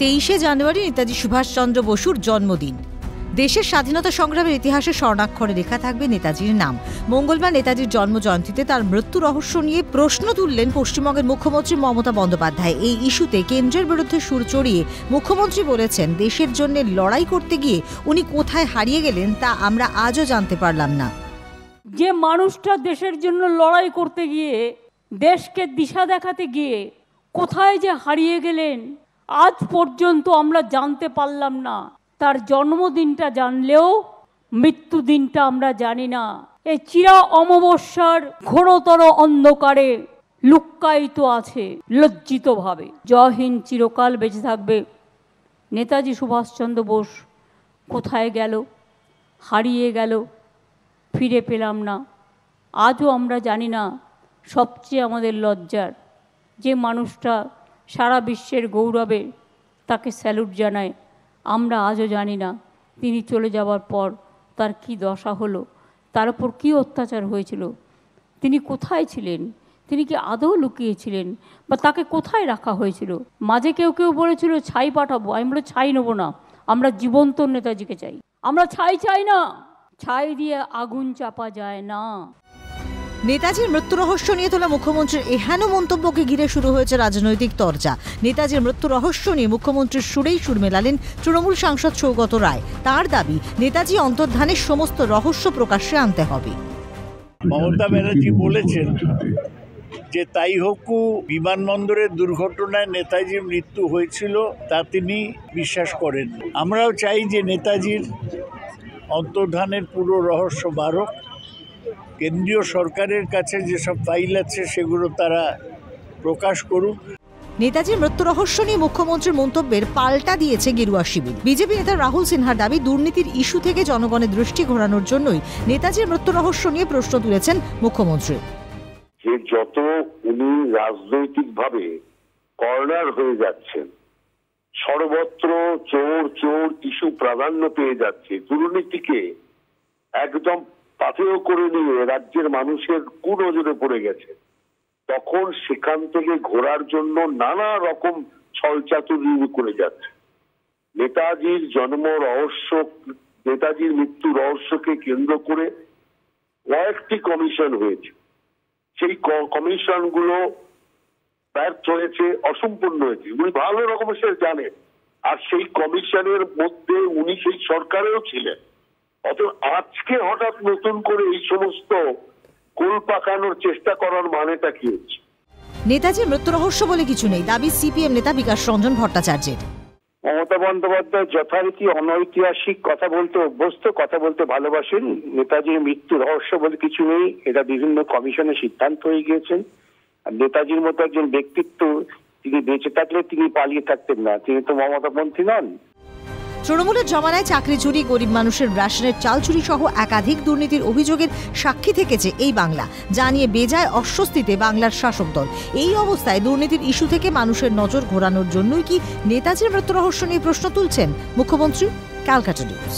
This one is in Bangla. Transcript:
23শে জানুয়ারি নেতাজি সুভাষচন্দ্র বসুর জন্মদিন। দেশের স্বাধীনতা সংগ্রামের ইতিহাসে স্বর্ণাক্ষরে লেখা থাকবে নেতাজির নাম। মঙ্গলবার নেতাজির জন্মজয়ন্তীতে তার মৃত্যু রহস্য নিয়ে প্রশ্ন তুললেন পশ্চিমবঙ্গের মুখ্যমন্ত্রী মমতা বন্দ্যোপাধ্যায়। এই ইস্যুতে কেন্দ্রের বিরুদ্ধে সুর চড়িয়ে মুখ্যমন্ত্রী বলেছেন, দেশের জন্য লড়াই করতে গিয়ে উনি কোথায় হারিয়ে গেলেন তা আমরা আজও জানতে পারলাম না। যে মানুষটা দেশের জন্য লড়াই করতে গিয়ে, দেশকে দিশা দেখাতে গিয়ে কোথায় যে হারিয়ে গেলেন আজ পর্যন্ত আমরা জানতে পারলাম না। তার জন্মদিনটা জানলেও মৃত্যুদিনটা আমরা জানি না। এই চিরা অমাবস্যার ঘোরতর অন্ধকারে লুক্কায়িত আছে লজ্জিতভাবে। জয় হিন্দ চিরকাল বেঁচে থাকবে। নেতাজি সুভাষচন্দ্র বোস কোথায় গেল, হারিয়ে গেল, ফিরে পেলাম না, আজও আমরা জানি না। সবচেয়ে আমাদের লজ্জার, যে মানুষটা সারা বিশ্বের গৌরবে তাকে স্যালুট জানায়, আমরা আজও জানি না তিনি চলে যাওয়ার পর তার কি দশা হলো, তার উপর কী অত্যাচার হয়েছিল, তিনি কোথায় ছিলেন, তিনি কি আদৌ লুকিয়েছিলেন, বা তাকে কোথায় রাখা হয়েছিল। মাঝে কেউ কেউ বলেছিল ছাই পাঠাবো, আমি বলে ছাই নেবো না, আমরা জীবন্ত নেতাজিকে চাই। আমরা ছাই চাই না, ছাই দিয়ে আগুন চাপা যায় না। নেতাজির মৃত্যু রহস্য নিয়ে তোলা মুখ্যমন্ত্রীর এহেন মন্তব্যকে ঘিরে শুরু হয়েছে রাজনৈতিক চর্চা। নেতাজির মৃত্যু রহস্য নিয়ে মুখ্যমন্ত্রীর সুরেই সুর মেলালেন তৃণমূল সাংসদ সৌগত রায়। তার দাবি, নেতাজি অন্তর্ধানের সমস্ত রহস্য প্রকাশ্যে আনতে হবে। মমতা ব্যানার্জি বলেছেন যে তাইহোকু বিমানবন্দরের দুর্ঘটনায় নেতাজির মৃত্যু হয়েছিল তা তিনি বিশ্বাস করেন। আমরাও চাই যে নেতাজির অন্তর্ধানের পুরো রহস্য বারক। কেন্দ্রীয় সরকারের কাছে যেসব ফাইল আছে সেগুলো তারা প্রকাশ করুক। নেতাজির মৃত্যু রহস্য নিয়ে মুখ্যমন্ত্রীর মন্তব্যের পাল্টা দিয়েছে গেরুয়া শিবির। বিজেপি নেতা রাহুল সিনহার দাবি, দুর্নীতির ইস্যু থেকে জনগণের দৃষ্টি ঘোরানোর জন্যই নেতাজির মৃত্যু রহস্য নিয়ে প্রশ্ন তুলেছেন মুখ্যমন্ত্রী। যে যত উনি রাজনৈতিকভাবে কর্নার হয়ে যাচ্ছেন, সর্বত্র চোর চোর ইস্যু প্রাধান্য পেয়ে যাচ্ছে, দুর্নীতিকে একদম পাথেয় করে নিয়ে রাজ্যের মানুষের কুনজরে পড়ে গেছে, তখন সেখান থেকে ঘোরার জন্য নানা রকম ছলচাতুরি করে যাচ্ছে। নেতাজির জন্ম রহস্য, নেতাজির মৃত্যু রহস্যকে কেন্দ্র করে কয়েকটি কমিশন হয়েছে। সেই কমিশনগুলো ব্যর্থ হয়েছে, অসম্পূর্ণ হয়েছে, উনি ভালো রকমের সে জানেন। আর সেই কমিশনের মধ্যে উনি সেই সরকারেও ছিলেন। অথচ আজকে হঠাৎ নতুন করে এই সমস্ত কোল পাকানোর চেষ্টা করার মানেটা কি হচ্ছে? নেতাজির মৃত্যু রহস্য বলে কিছু নেই, দাবি সিপিএম নেতা বিকাশ রঞ্জন ভট্টাচার্যের। মমতা বন্দ্যোপাধ্যায় যথারীতি অনৈতিহাসিক কথা বলতে অভ্যস্ত, কথা বলতে ভালোবাসেন। নেতাজির মৃত্যু রহস্য বলে কিছু নেই, এটা বিভিন্ন কমিশনের সিদ্ধান্ত হয়ে গিয়েছেন। আর নেতাজির মতো একজন ব্যক্তিত্ব, তিনি বেঁচে থাকলে তিনি পালিয়ে থাকতেন না, তিনি তো মমতাপন্থী নন। তৃণমূলের জমানায় চাকরি চুরি, গরিব মানুষের রেশনের চাল চুরি সহ একাধিক দুর্নীতির অভিযোগের সাক্ষী থেকেছে এই বাংলা, যা নিয়ে বেজায় অস্বস্তিতে বাংলার শাসক দল। এই অবস্থায় দুর্নীতির ইস্যু থেকে মানুষের নজর ঘোরানোর জন্যই কি নেতাজির মৃত্যু রহস্য নিয়ে প্রশ্ন তুলছেন মুখ্যমন্ত্রী? ক্যালকাটা নিউজ।